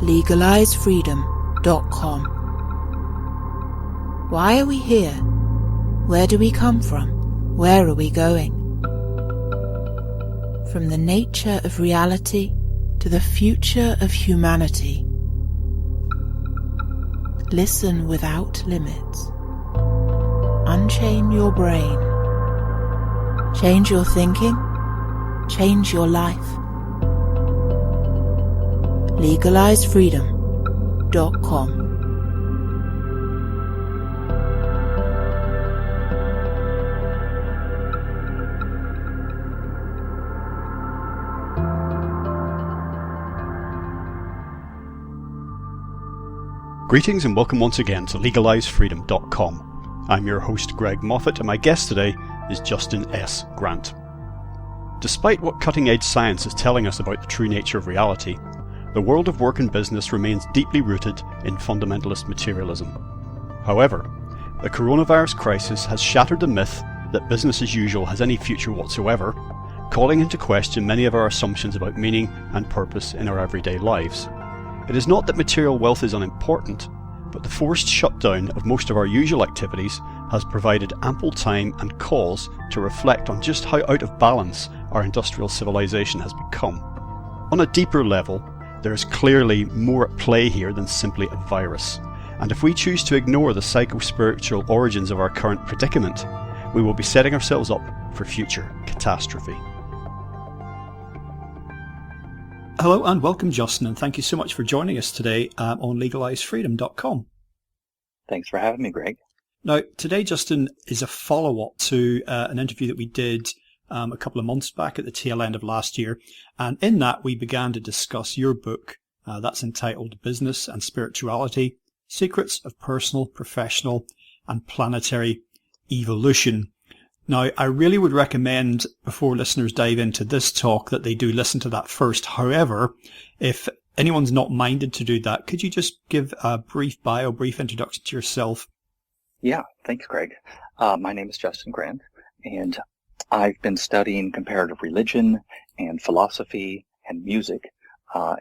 legalizefreedom.com. Why are we here? Where do we come from? Where are we going? From the nature of reality to the future of humanity. Listen without limits. Unchain your brain. Change your thinking. Change your life. legalizefreedom.com. Greetings and welcome once again to legalizefreedom.com. I'm your host Greg Moffat and my guest today is Justin S. Grant. Despite what cutting-edge science is telling us about the true nature of reality, the world of work and business remains deeply rooted in fundamentalist materialism. However, the coronavirus crisis has shattered the myth that business as usual has any future whatsoever, calling into question many of our assumptions about meaning and purpose in our everyday lives. It is not that material wealth is unimportant, but the forced shutdown of most of our usual activities has provided ample time and cause to reflect on just how out of balance our industrial civilization has become. On a deeper level, there is clearly more at play here than simply a virus, and if we choose to ignore the psycho-spiritual origins of our current predicament, we will be setting ourselves up for future catastrophe. Hello and welcome, Justin, and thank you so much for joining us today on legalizefreedom.com. Thanks for having me, Greg. Now, today, Justin, is a follow-up to an interview that we did a couple of months back at the tail end of last year, and in that we began to discuss your book that's entitled Business and Spirituality, Secrets of Personal, Professional and Planetary Evolution. Now, I really would recommend, before listeners dive into this talk, that they do listen to that first. However, if anyone's not minded to do that, could you just give a brief introduction to yourself? Yeah, thanks, Greg. My name is Justin Grant, and I've been studying comparative religion and philosophy and music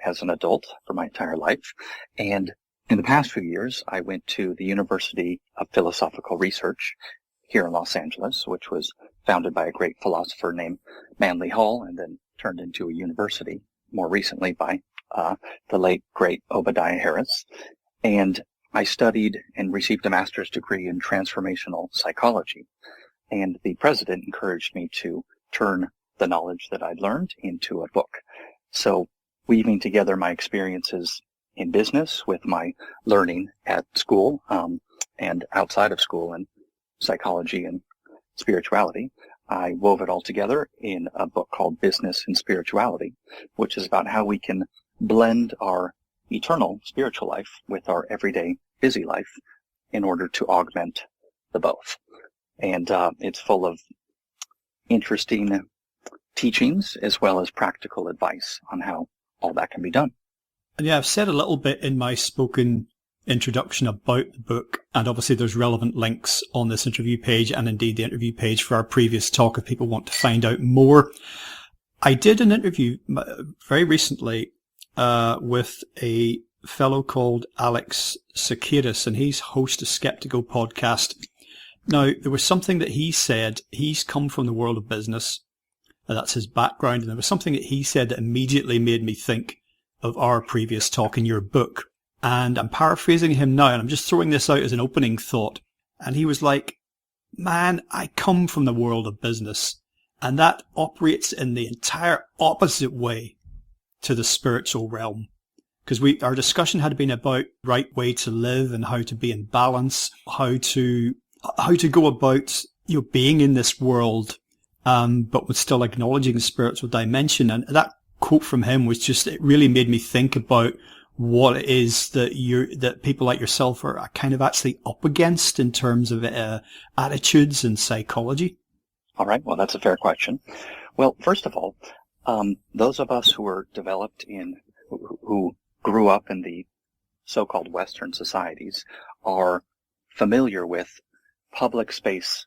as an adult for my entire life. And in the past few years, I went to the University of Philosophical Research here in Los Angeles, which was founded by a great philosopher named Manly Hall and then turned into a university more recently by the late, great Obadiah Harris. And I studied and received a master's degree in transformational psychology. And the president encouraged me to turn the knowledge that I'd learned into a book. So weaving together my experiences in business with my learning at school and outside of school and psychology and spirituality, I wove it all together in a book called Business and Spirituality, which is about how we can blend our eternal spiritual life with our everyday busy life in order to augment the both. And it's full of interesting teachings as well as practical advice on how all that can be done. And yeah, I've said a little bit in my spoken introduction about the book, and obviously there's relevant links on this interview page and indeed the interview page for our previous talk if people want to find out more. I did an interview very recently with a fellow called Alex Sakidis, and he's host of Skeptical podcast. Now, there was something that he said. He's come from the world of business, and that's his background, and there was something that he said that immediately made me think of our previous talk in your book. And I'm paraphrasing him now, and I'm just throwing this out as an opening thought. And he was like, man, I come from the world of business, and that operates in the entire opposite way to the spiritual realm. Because our discussion had been about right way to live and how to be in balance, how to go about being in this world, but with still acknowledging the spiritual dimension. And that quote from him was just, it really made me think about what it is that people like yourself are kind of actually up against in terms of attitudes and psychology. All right. Well, that's a fair question. Well, first of all, those of us who were developed who grew up in the so-called Western societies are familiar with public space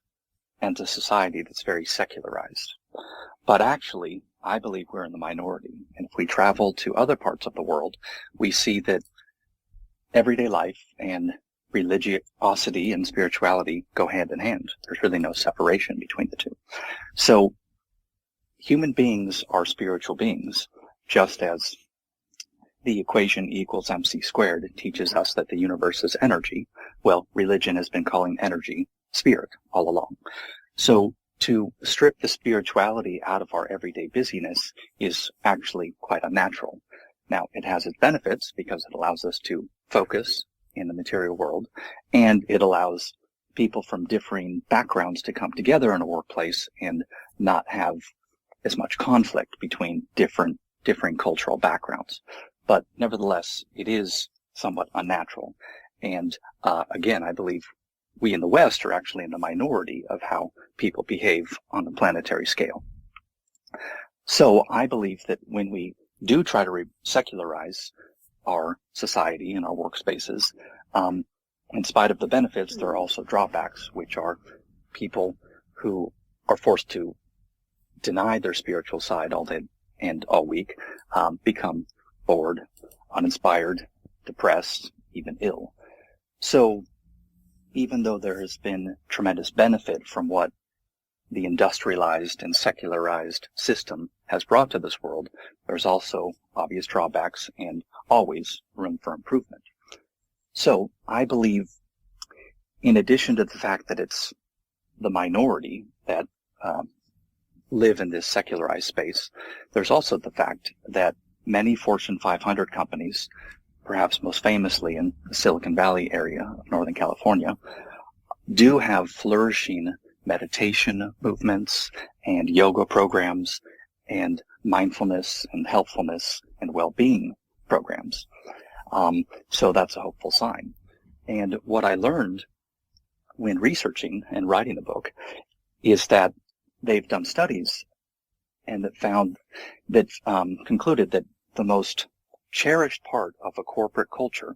and a society that's very secularized. But actually, I believe we're in the minority. And if we travel to other parts of the world, we see that everyday life and religiosity and spirituality go hand in hand. There's really no separation between the two. So human beings are spiritual beings, just as the equation E equals mc squared teaches us that the universe is energy. Well, religion has been calling energy spirit all along. So to strip the spirituality out of our everyday busyness is actually quite unnatural. Now, it has its benefits because it allows us to focus in the material world, and it allows people from differing backgrounds to come together in a workplace and not have as much conflict between different cultural backgrounds. But nevertheless, it is somewhat unnatural. And again, I believe we in the West are actually in the minority of how people behave on the planetary scale. So I believe that when we do try to secularize our society and our workspaces, in spite of the benefits, there are also drawbacks, which are people who are forced to deny their spiritual side all day and all week, become bored, uninspired, depressed, even ill. So even though there has been tremendous benefit from what the industrialized and secularized system has brought to this world, there's also obvious drawbacks and always room for improvement. So I believe, in addition to the fact that it's the minority that live in this secularized space, there's also the fact that many Fortune 500 companies, perhaps most famously in the Silicon Valley area of Northern California, do have flourishing meditation movements and yoga programs and mindfulness and healthfulness and well-being programs. So that's a hopeful sign. And what I learned when researching and writing the book is that they've done studies and that found that concluded that the most cherished part of a corporate culture,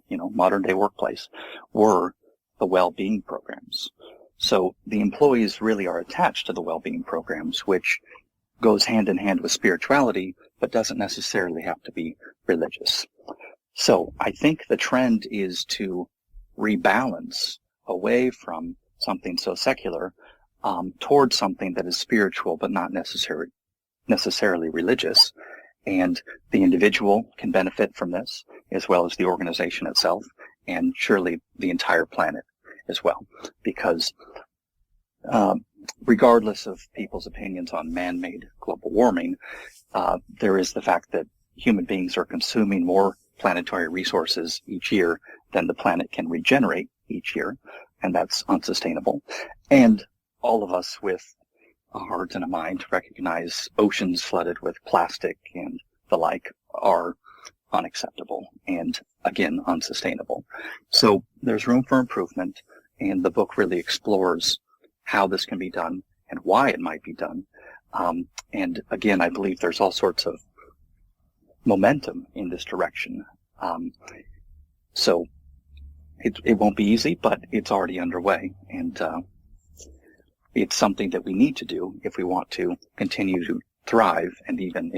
modern day workplace, were the well-being programs. So the employees really are attached to the well-being programs, which goes hand in hand with spirituality, but doesn't necessarily have to be religious. So I think the trend is to rebalance away from something so secular towards something that is spiritual but not necessarily religious. And the individual can benefit from this, as well as the organization itself, and surely the entire planet as well. Because regardless of people's opinions on man-made global warming, there is the fact that human beings are consuming more planetary resources each year than the planet can regenerate each year, and that's unsustainable. And all of us with a heart and a mind to recognize oceans flooded with plastic and the like are unacceptable and, again, unsustainable. So there's room for improvement, and the book really explores how this can be done and why it might be done. And again, I believe there's all sorts of momentum in this direction. So it won't be easy, but it's already underway, and it's something that we need to do if we want to continue to thrive, and even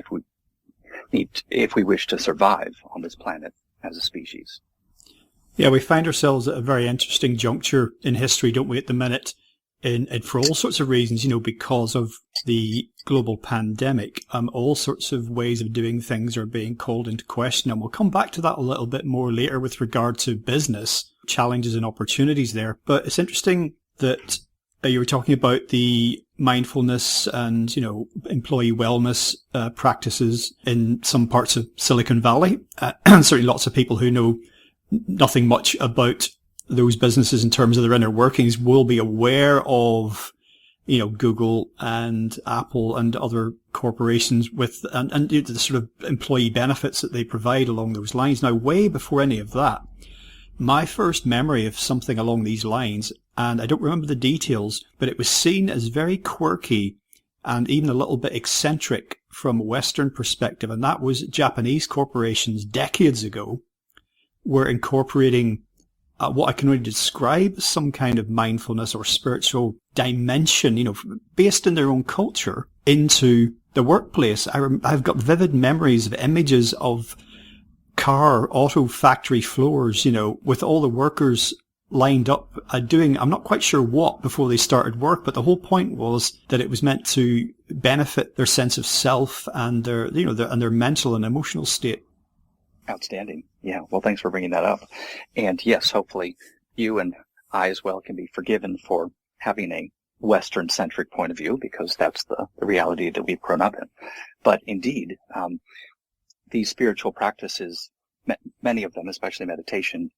if we wish to survive on this planet as a species. Yeah, we find ourselves at a very interesting juncture in history, don't we, at the minute, and for all sorts of reasons, because of the global pandemic. All sorts of ways of doing things are being called into question, and we'll come back to that a little bit more later with regard to business challenges and opportunities there. But it's interesting that you were talking about the mindfulness and, employee wellness practices in some parts of Silicon Valley. And certainly lots of people who know nothing much about those businesses in terms of their inner workings will be aware of, Google and Apple and other corporations with, and the sort of employee benefits that they provide along those lines. Now, way before any of that, my first memory of something along these lines, and I don't remember the details, but it was seen as very quirky and even a little bit eccentric from a Western perspective, and that was Japanese corporations decades ago were incorporating what I can only describe as some kind of mindfulness or spiritual dimension, based in their own culture into the workplace. I've got vivid memories of images of auto factory floors, with all the workers lined up doing, I'm not quite sure what before they started work, but the whole point was that it was meant to benefit their sense of self and their mental and emotional state. Outstanding. Yeah. Well, thanks for bringing that up. And yes, hopefully you and I as well can be forgiven for having a Western-centric point of view, because that's the reality that we've grown up in. But indeed, these spiritual practices, many of them, especially meditation,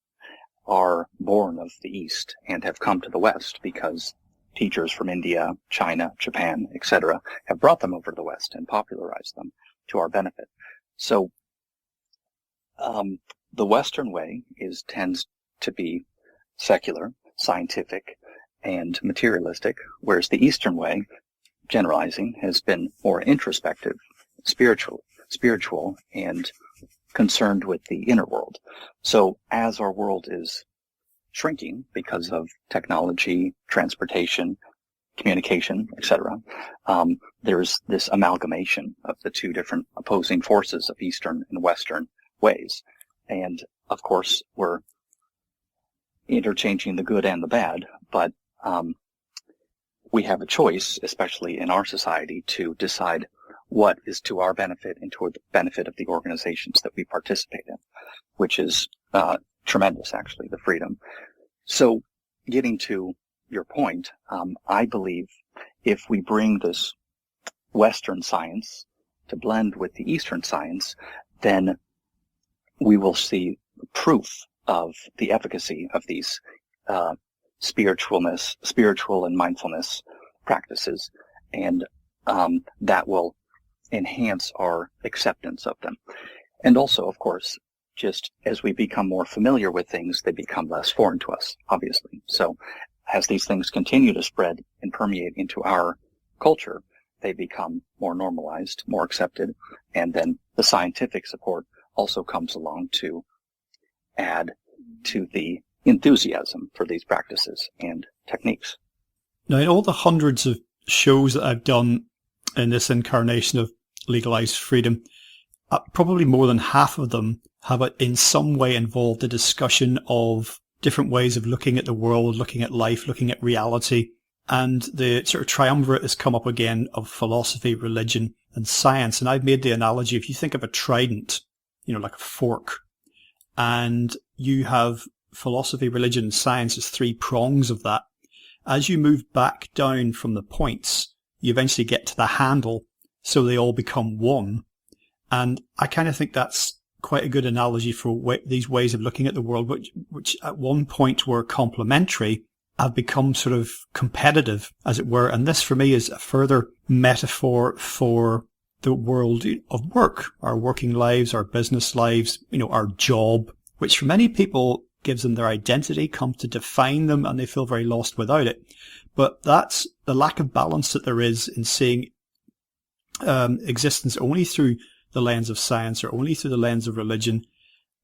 are born of the East and have come to the West because teachers from India, China, Japan, etc. have brought them over to the West and popularized them to our benefit. So the Western way tends to be secular, scientific, and materialistic, whereas the Eastern way, generalizing, has been more introspective, spiritual, and concerned with the inner world. So as our world is shrinking because of technology, transportation, communication, etc., there's this amalgamation of the two different opposing forces of Eastern and Western ways. And of course, we're interchanging the good and the bad, but we have a choice, especially in our society, to decide what is to our benefit and to the benefit of the organizations that we participate in, which is tremendous, actually, the freedom. So getting to your point, I believe if we bring this Western science to blend with the Eastern science, then we will see proof of the efficacy of these spiritual and mindfulness practices, and that will enhance our acceptance of them. And also, of course, just as we become more familiar with things, they become less foreign to us, obviously. So as these things continue to spread and permeate into our culture, they become more normalized, more accepted, and then the scientific support also comes along to add to the enthusiasm for these practices and techniques. Now, in all the hundreds of shows that I've done in this incarnation of Legalized Freedom, probably more than half of them have in some way involved a discussion of different ways of looking at the world, looking at life, looking at reality. And the sort of triumvirate has come up again of philosophy, religion, and science. And I've made the analogy, if you think of a trident, like a fork, and you have philosophy, religion, and science as three prongs of that. As you move back down from the points, you eventually get to the handle, so they all become one. And I kind of think that's quite a good analogy for these ways of looking at the world, which at one point were complementary, have become sort of competitive, as it were. And this, for me, is a further metaphor for the world of work, our working lives, our business lives, our job, which for many people gives them their identity, comes to define them, and they feel very lost without it. But that's the lack of balance that there is in seeing existence only through the lens of science or only through the lens of religion,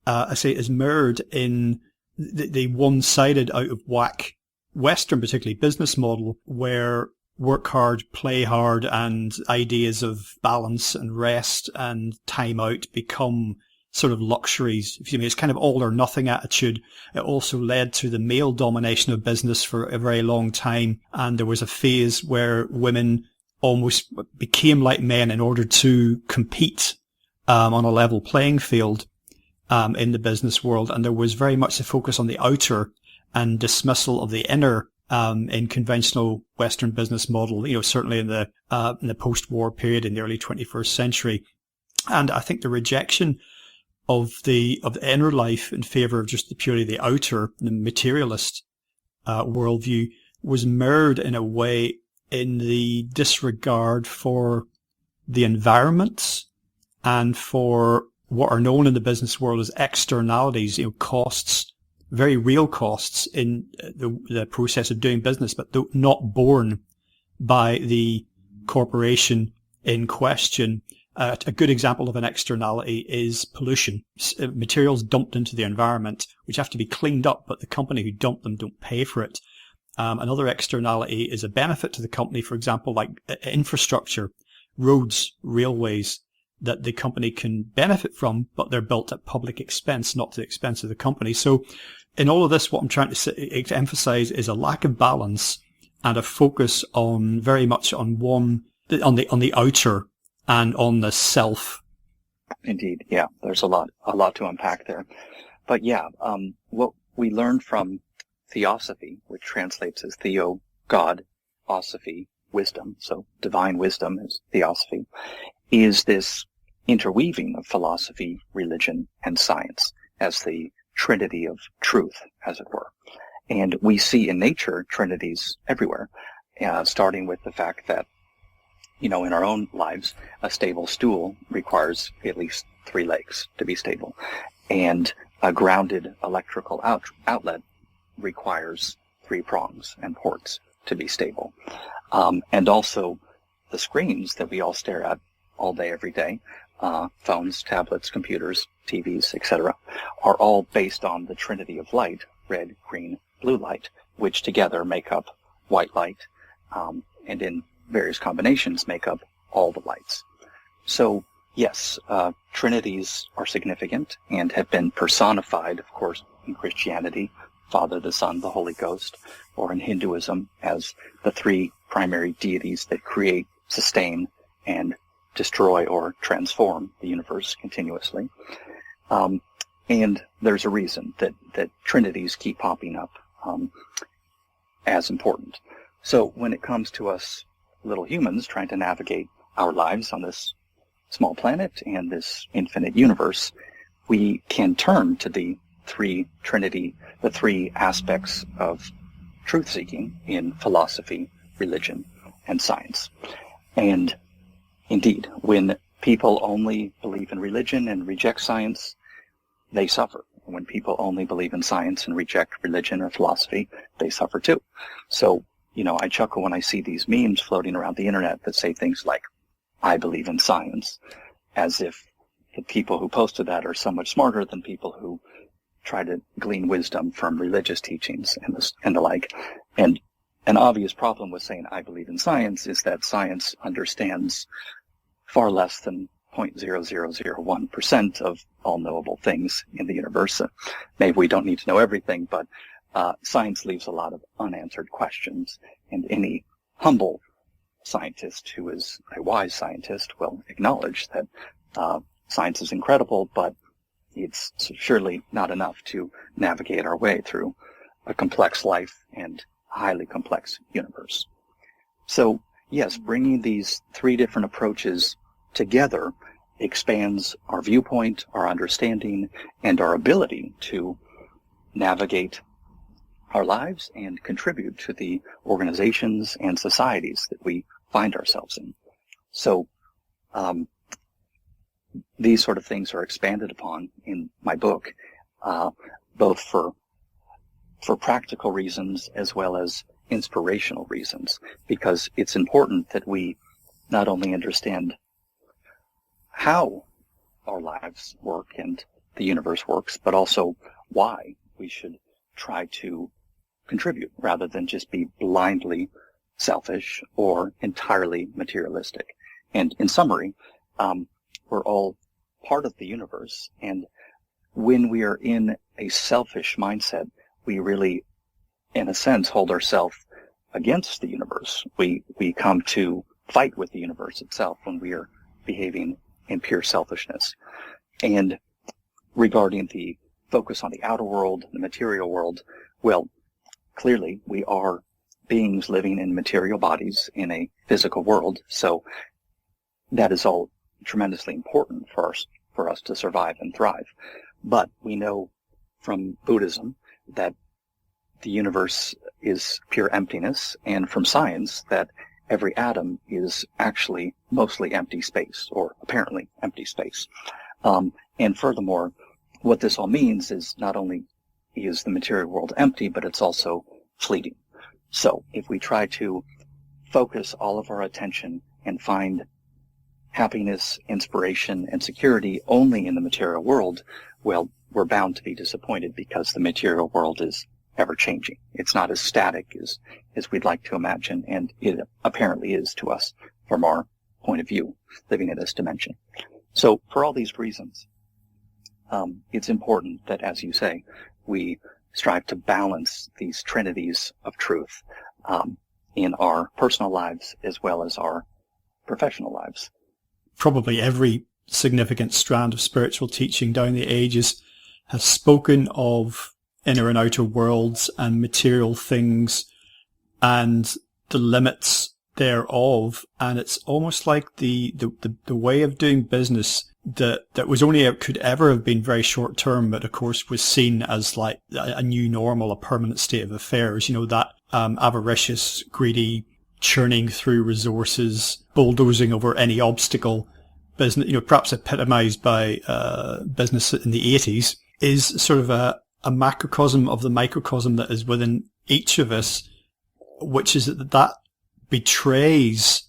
I say, is mirrored in the one-sided, out of whack Western, particularly business model, where work hard, play hard, and ideas of balance and rest and time out become sort of luxuries. If you mean, it's kind of all or nothing attitude. It also led to the male domination of business for a very long time. And there was a phase where women almost became like men in order to compete on a level playing field in the business world. And there was very much a focus on the outer and dismissal of the inner in conventional Western business model, certainly in the post-war period in the early 21st century. And I think the rejection of the inner life in favor of just the purely the outer, the materialist worldview, was mirrored in a way in the disregard for the environment and for what are known in the business world as externalities, costs, very real costs in the process of doing business, but not borne by the corporation in question. A good example of an externality is pollution. Materials dumped into the environment, which have to be cleaned up, but the company who dumped them don't pay for it. Another externality is a benefit to the company, for example, like infrastructure, roads, railways that the company can benefit from, but they're built at public expense, not to the expense of the company. So in all of this, what I'm trying to emphasize is a lack of balance and a focus on very much on the outer and on the self. Indeed. Yeah. There's a lot to unpack there. But yeah, what we learned from Theosophy, which translates as Theo, God, Osophy, wisdom, so divine wisdom is Theosophy, is this interweaving of philosophy, religion, and science as the trinity of truth, as it were. And we see in nature trinities everywhere, starting with the fact that, in our own lives, a stable stool requires at least 3 legs to be stable. And a grounded electrical outlet requires 3 prongs and ports to be stable. And also the screens that we all stare at all day, every day, phones, tablets, computers, TVs, etc., are all based on the trinity of light, red, green, blue light, which together make up white light, and in various combinations make up all the lights. So, yes, trinities are significant and have been personified, of course, in Christianity, Father, the Son, the Holy Ghost, or in Hinduism as the 3 primary deities that create, sustain, and destroy or transform the universe continuously. And there's a reason that trinities keep popping up as important. So when it comes to us little humans trying to navigate our lives on this small planet and this infinite universe, we can turn to the 3 aspects of truth-seeking in philosophy, religion, and science. And indeed, when people only believe in religion and reject science, they suffer. When people only believe in science and reject religion or philosophy, they suffer too. So, I chuckle when I see these memes floating around the internet that say things like, I believe in science, as if the people who posted that are so much smarter than people who try to glean wisdom from religious teachings and the like. And an obvious problem with saying I believe in science is that science understands far less than 0.0001% of all knowable things in the universe. Maybe we don't need to know everything, but science leaves a lot of unanswered questions, and any humble scientist who is a wise scientist will acknowledge that science is incredible, but it's surely not enough to navigate our way through a complex life and highly complex universe. So, yes, bringing these 3 different approaches together expands our viewpoint, our understanding, and our ability to navigate our lives and contribute to the organizations and societies that we find ourselves in. So, these sort of things are expanded upon in my book, both for practical reasons as well as inspirational reasons, because it's important that we not only understand how our lives work and the universe works, but also why we should try to contribute rather than just be blindly selfish or entirely materialistic. And in summary, we're all part of the universe, and when we are in a selfish mindset, we really, in a sense, hold ourselves against the universe. We come to fight with the universe itself when we are behaving in pure selfishness. And regarding the focus on the outer world, the material world, well, clearly we are beings living in material bodies in a physical world, so that is all tremendously important for us to survive and thrive. But we know from Buddhism that the universe is pure emptiness, and from science that every atom is actually mostly empty space, or apparently empty space. And furthermore, what this all means is not only is the material world empty, but it's also fleeting. So if we try to focus all of our attention and find happiness, inspiration, and security only in the material world, well, we're bound to be disappointed because the material world is ever-changing. It's not as static as we'd like to imagine, and it apparently is to us from our point of view, living in this dimension. So for all these reasons, it's important that, as you say, we strive to balance these trinities of truth in our personal lives as well as our professional lives. Probably every significant strand of spiritual teaching down the ages has spoken of inner and outer worlds and material things and the limits thereof. And it's almost like the way of doing business that was only could ever have been very short term, but of course was seen as like a new normal, a permanent state of affairs. You know, that avaricious, greedy, churning through resources, bulldozing over any obstacle business, you know, perhaps epitomized by business in the 80s, is sort of a macrocosm of the microcosm that is within each of us, which is that betrays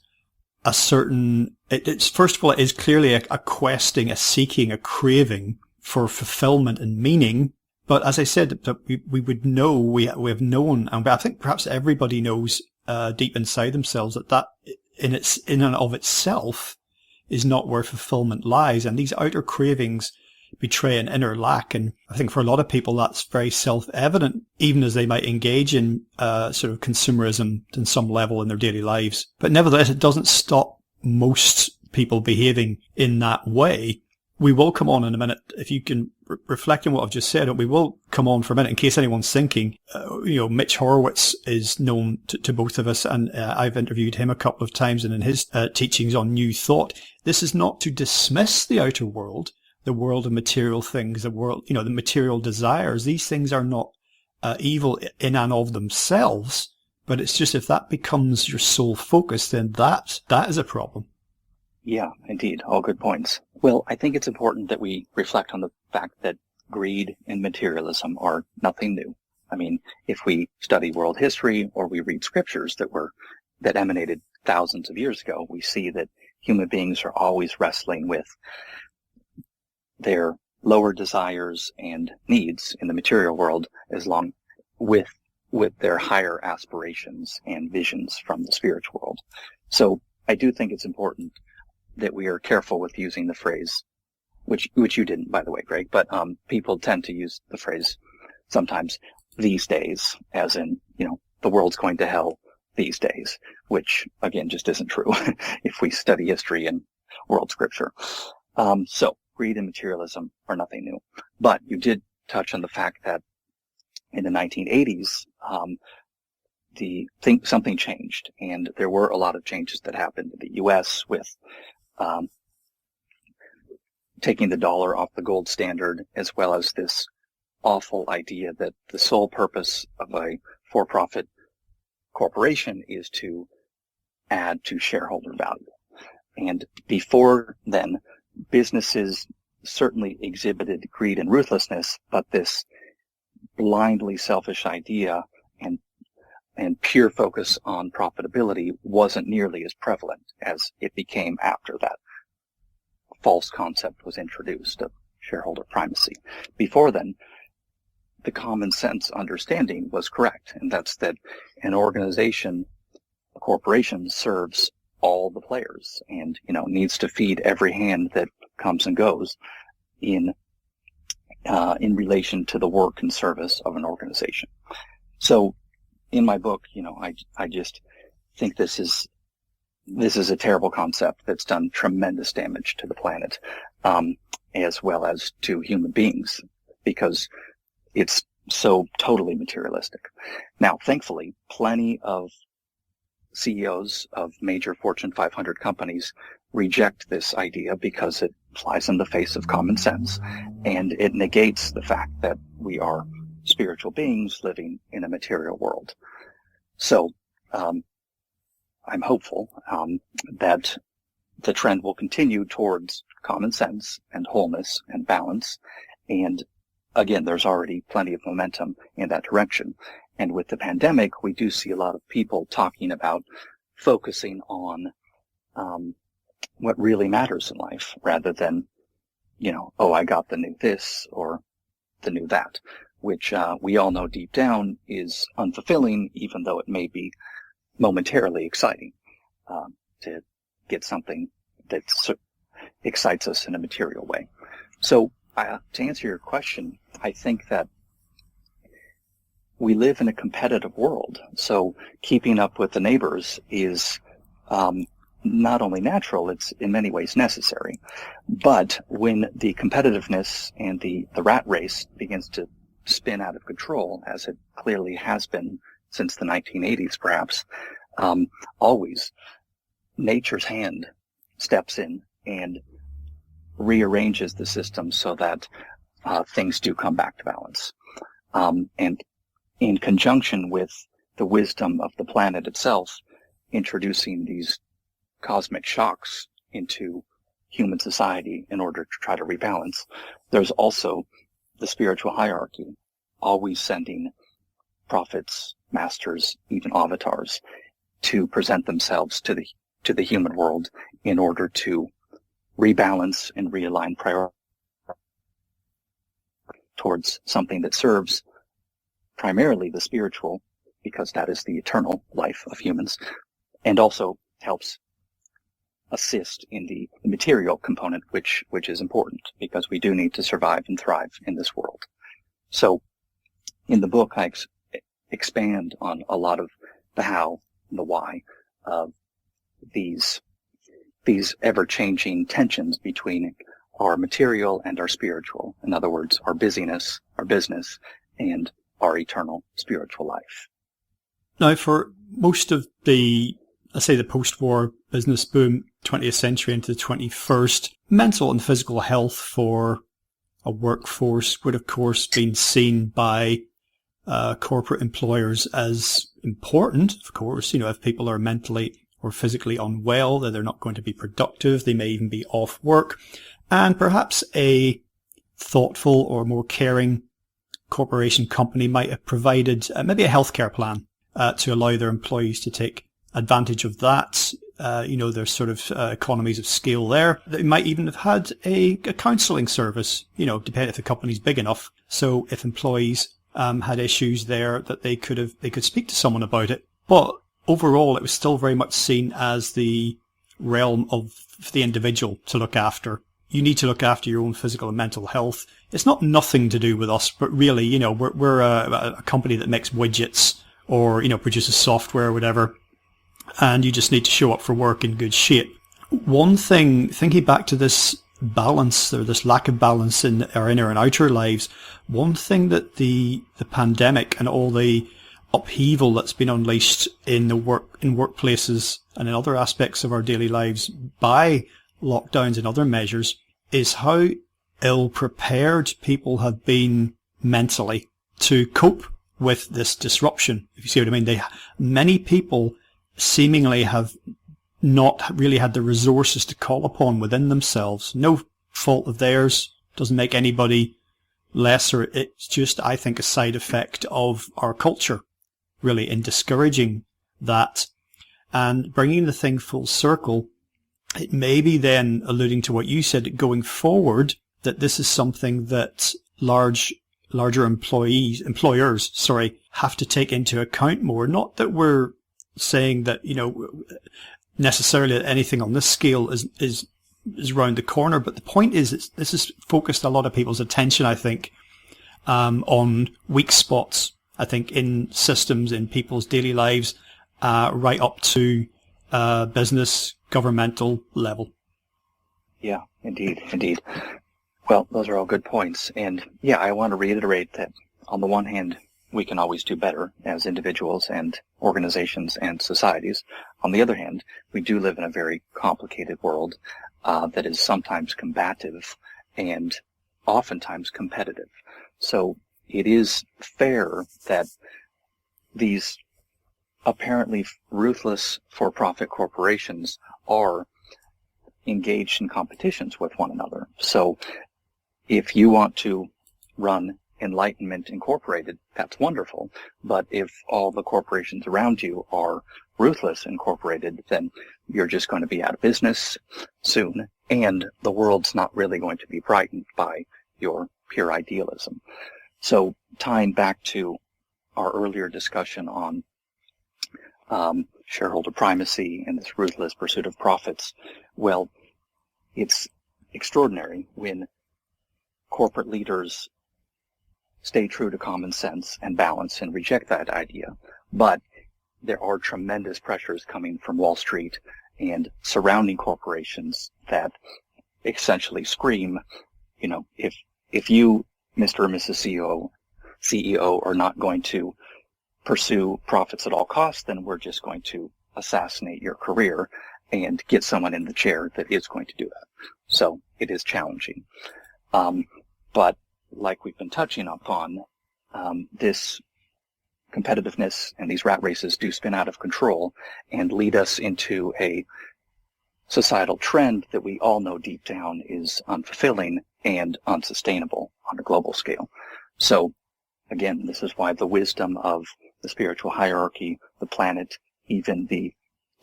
a certain, it's first of all, it is clearly a questing, a seeking, a craving for fulfillment and meaning. But as I said, that we would know, we have known, and I think perhaps everybody knows deep inside themselves that in and of itself is not where fulfillment lies. And these outer cravings betray an inner lack. And I think for a lot of people, that's very self-evident, even as they might engage in sort of consumerism to some level in their daily lives. But nevertheless, it doesn't stop most people behaving in that way. We will come on in a minute, if you can reflect on what I've just said, we will come on for a minute in case anyone's thinking, Mitch Horowitz is known to both of us, and I've interviewed him a couple of times, and in his teachings on New Thought, this is not to dismiss the outer world, the world of material things, the world, the material desires. These things are not evil in and of themselves, but it's just if that becomes your sole focus, then that is a problem. Yeah, indeed. All good points. Well, I think it's important that we reflect on the fact that greed and materialism are nothing new. I mean, if we study world history or we read scriptures that emanated thousands of years ago, we see that human beings are always wrestling with their lower desires and needs in the material world, as long with their higher aspirations and visions from the spiritual world. So I do think it's important that we are careful with using the phrase, which you didn't, by the way, Greg, but people tend to use the phrase sometimes these days, as in, the world's going to hell these days, which again just isn't true if we study history and world scripture. So greed and materialism are nothing new. But you did touch on the fact that in the 1980s, something changed, and there were a lot of changes that happened in the U.S. with taking the dollar off the gold standard, as well as this awful idea that the sole purpose of a for-profit corporation is to add to shareholder value. And before then, businesses certainly exhibited greed and ruthlessness, but this blindly selfish idea and pure focus on profitability wasn't nearly as prevalent as it became after that false concept was introduced of shareholder primacy. Before then, the common sense understanding was correct, and that's that an organization, a corporation, serves all the players and, needs to feed every hand that comes and goes in relation to the work and service of an organization. So in my book, I just think this is a terrible concept that's done tremendous damage to the planet, as well as to human beings, because it's so totally materialistic. Now, thankfully, plenty of CEOs of major Fortune 500 companies reject this idea because it flies in the face of common sense, and it negates the fact that we are spiritual beings living in a material world. So I'm hopeful that the trend will continue towards common sense and wholeness and balance. And again, there's already plenty of momentum in that direction. And with the pandemic, we do see a lot of people talking about focusing on what really matters in life, rather than, I got the new this or the new that, which we all know deep down is unfulfilling, even though it may be momentarily exciting to get something that excites us in a material way. So to answer your question, I think that we live in a competitive world. So keeping up with the neighbors is not only natural, it's in many ways necessary. But when the competitiveness and the rat race begins to spin out of control, as it clearly has been since the 1980s perhaps, always nature's hand steps in and rearranges the system so that things do come back to balance. And in conjunction with the wisdom of the planet itself, introducing these cosmic shocks into human society in order to try to rebalance, there's also the spiritual hierarchy, always sending prophets, masters, even avatars, to present themselves to the human world in order to rebalance and realign priorities towards something that serves primarily the spiritual, because that is the eternal life of humans, and also helps assist in the material component, which is important, because we do need to survive and thrive in this world. So in the book, I expand on a lot of the how and the why of these ever-changing tensions between our material and our spiritual. In other words, our busyness, our business, and our eternal spiritual life. Now, for most of the, let's say, the post-war business boom, 20th century into the 21st, mental and physical health for a workforce would, of course, been seen by corporate employers as important. Of course, if people are mentally or physically unwell, then they're not going to be productive. They may even be off work. And perhaps a thoughtful or more caring corporation company might have provided maybe a healthcare plan to allow their employees to take advantage of that. There's sort of economies of scale there. They might even have had a counselling service, depending if the company's big enough. So if employees had issues there, that they could speak to someone about it. But overall, it was still very much seen as the realm of the individual to look after. You need to look after your own physical and mental health. It's not nothing to do with us, but really, we're a company that makes widgets or, produces software or whatever. And you just need to show up for work in good shape. One thing, thinking back to this balance or this lack of balance in our inner and outer lives, one thing that the pandemic and all the upheaval that's been unleashed in workplaces and in other aspects of our daily lives by lockdowns and other measures is how ill prepared people have been mentally to cope with this disruption. If you see what I mean, many people seemingly have not really had the resources to call upon within themselves. No fault of theirs, doesn't make anybody lesser. It's just, I think, a side effect of our culture, really, in discouraging that and bringing the thing full circle. It may be then alluding to what you said going forward, that this is something that larger employers, have to take into account more. Not that we're saying that, necessarily that anything on this scale is round the corner, but the point is this has focused a lot of people's attention, I think, on weak spots, I think, in systems, in people's daily lives, right up to business, governmental level. Yeah, indeed. Well, those are all good points. And yeah, I want to reiterate that on the one hand, we can always do better as individuals and organizations and societies. On the other hand, we do live in a very complicated world that is sometimes combative and oftentimes competitive. So it is fair that these apparently ruthless for-profit corporations are engaged in competitions with one another. So if you want to run Enlightenment Incorporated, that's wonderful. But if all the corporations around you are Ruthless Incorporated, then you're just going to be out of business soon, and the world's not really going to be brightened by your pure idealism. So tying back to our earlier discussion on shareholder primacy and this ruthless pursuit of profits. Well, it's extraordinary when corporate leaders stay true to common sense and balance and reject that idea. But there are tremendous pressures coming from Wall Street and surrounding corporations that essentially scream, if you, Mr. or Mrs. CEO, are not going to pursue profits at all costs, then we're just going to assassinate your career and get someone in the chair that is going to do that. So it is challenging. But like we've been touching upon, this competitiveness and these rat races do spin out of control and lead us into a societal trend that we all know deep down is unfulfilling and unsustainable on a global scale. So again, this is why the wisdom of the spiritual hierarchy, the planet, even the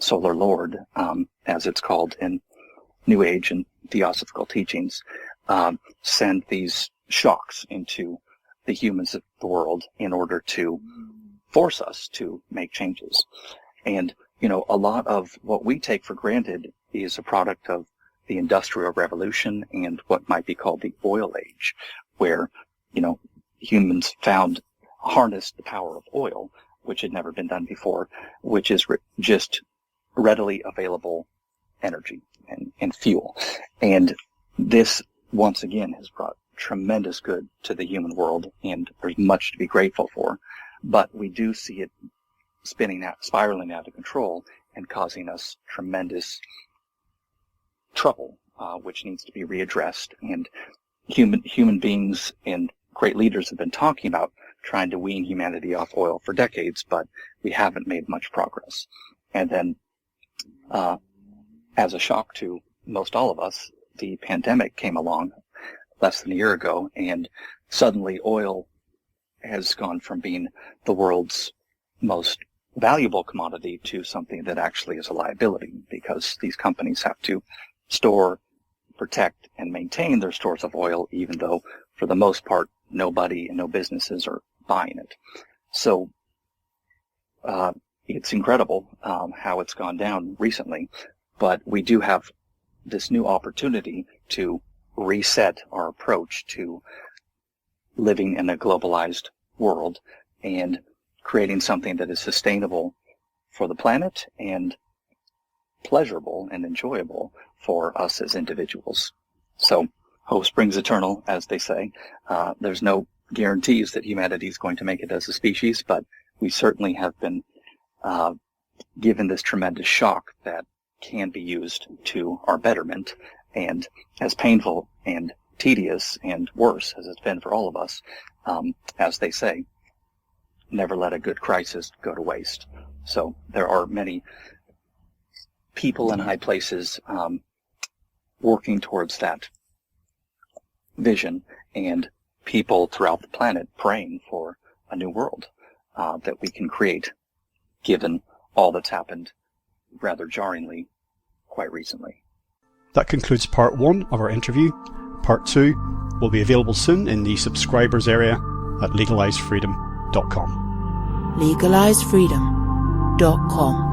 solar lord, as it's called in New Age and Theosophical teachings, send these shocks into the humans of the world in order to force us to make changes. And, a lot of what we take for granted is a product of the Industrial Revolution and what might be called the Oil Age, where, humans harnessed the power of oil, which had never been done before, which is just readily available energy and fuel. And this, once again, has brought tremendous good to the human world, and there's much to be grateful for. But we do see it spiraling out of control and causing us tremendous trouble, which needs to be readdressed. And human beings and great leaders have been talking about trying to wean humanity off oil for decades, but we haven't made much progress. And then, as a shock to most all of us, the pandemic came along less than a year ago, and suddenly oil has gone from being the world's most valuable commodity to something that actually is a liability, because these companies have to store, protect, and maintain their stores of oil, even though for the most part nobody and no businesses are buying it. So it's incredible how it's gone down recently, but we do have this new opportunity to reset our approach to living in a globalized world and creating something that is sustainable for the planet and pleasurable and enjoyable for us as individuals. So hope springs eternal, as they say. There's no guarantees that humanity is going to make it as a species, but we certainly have been given this tremendous shock that can be used to our betterment. And as painful and tedious and worse as it's been for all of us, as they say, never let a good crisis go to waste. So there are many people in high places working towards that vision, and people throughout the planet praying for a new world that we can create, given all that's happened rather jarringly quite recently. That concludes part 1 of our interview. Part 2 will be available soon in the subscribers area at legalizefreedom.com. legalizefreedom.com